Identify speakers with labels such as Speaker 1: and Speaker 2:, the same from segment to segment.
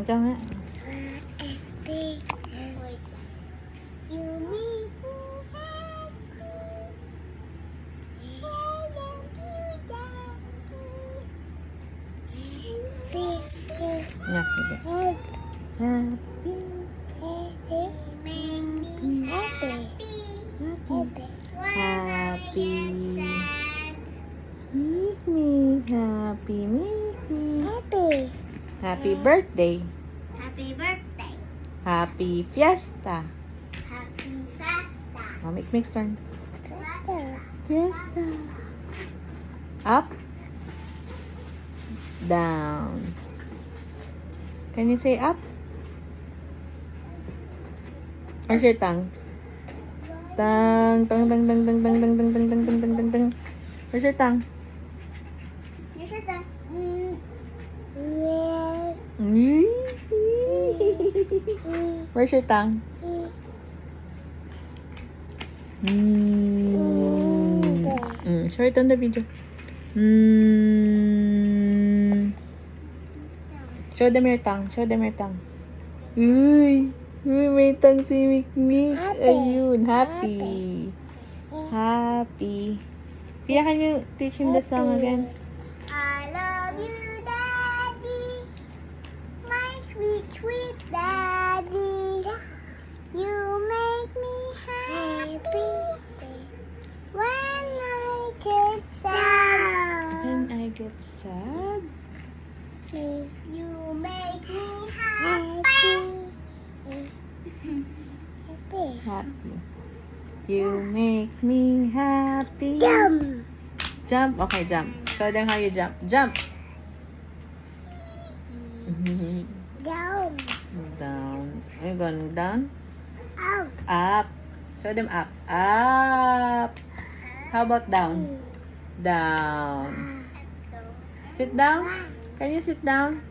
Speaker 1: jump nga.
Speaker 2: Wait. You make me happy.
Speaker 1: Yeah, sige. Happy. Happy. Make me happy. Make me happy birthday.
Speaker 2: Happy birthday.
Speaker 1: Happy fiesta.
Speaker 2: Happy Festa.
Speaker 1: Oh, make turn.
Speaker 2: Festa.
Speaker 1: Fiesta. Up. Down. Can you say up? Where's your tongue? Tang, tang, tang, tang, tang, tang, tang, tang, tang, tang, tang, tang, tang, tang. Where's your tongue?
Speaker 2: Here's your tongue.
Speaker 1: Where's your tongue? Show it on the video. Show them your tongue. Show them your tongue. Uy, may tongue si Mikmik. Ayun, happy. Happy. Pia, can you teach him the song again?
Speaker 2: I love you, Daddy. My sweet, sweet Daddy. You make me happy when I get sad.
Speaker 1: When I get sad.
Speaker 2: You make me happy.
Speaker 1: Happy. You make me happy.
Speaker 2: Jump.
Speaker 1: Jump. Okay, jump. Show them how you jump. Jump.
Speaker 2: Down.
Speaker 1: Down. Are you going down?
Speaker 2: Out.
Speaker 1: Up. Show them up. Up. How about down? Down. Sit down. Can you sit down?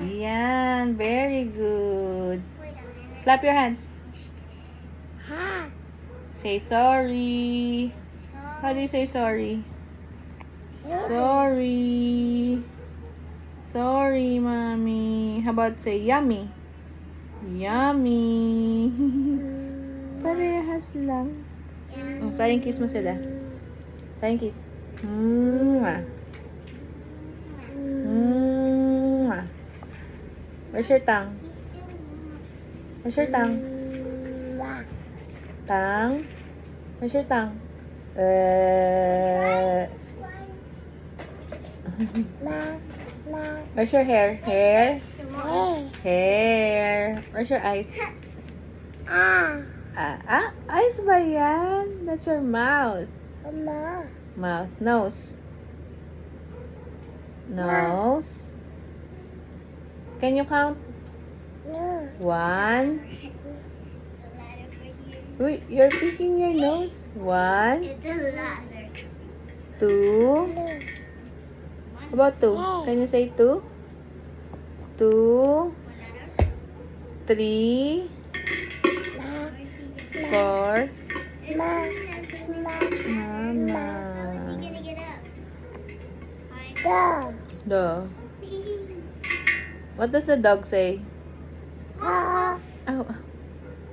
Speaker 1: Yan. Very good. Clap your hands. Say sorry. How do you say sorry? Sorry. Sorry, mommy. How about say yummy? Yummy. Parehas lang. Parang kiss mo sila. Parang kiss. Mwah. Mwah. Where's your tongue? Where's your tongue? Tongue? Where's your tongue? Where's your hair? Hair? Hair. Where's your eyes? Eyes ba yan? That's your mouth. Mouth. Nose. Nose. Can you count? 1. Uy, you're picking your nose. 1, 2. How about 2? Can you say 2? 2, 3, 4. Mama. Dog. What does the dog say? Oh.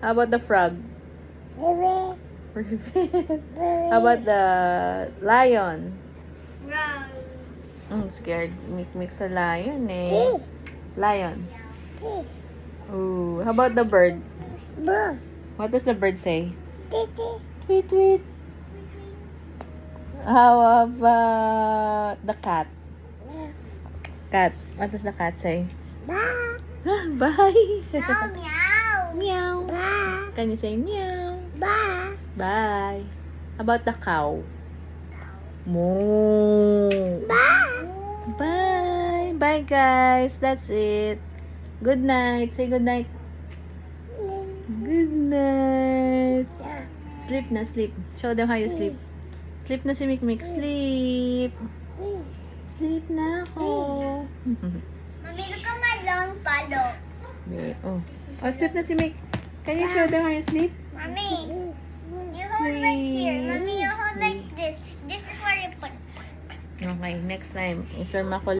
Speaker 1: How about the frog? How about the lion? I'm scared. Mix a lion eh. Lion. Ooh. How about the bird? What does the bird say? Tweet, tweet. How about the cat? Cat. What does the cat say? Bye.
Speaker 2: Meow.
Speaker 1: Meow. Can you say meow? Bye. How about the cow? Moo. Bye. Bye, guys. That's it. Good night. Say good night. Good night. Sleep na, sleep. Show them how you sleep. Sleep na si Mikmik. Sleep. Sleep na ako.
Speaker 2: Mami, look at my long palo.
Speaker 1: Oh, sleep na si Mik. Can you show them how you sleep?
Speaker 2: Mommy, you hold right here. Mommy, you hold like this. This is where you put.
Speaker 1: Okay, next time. If you're makulit,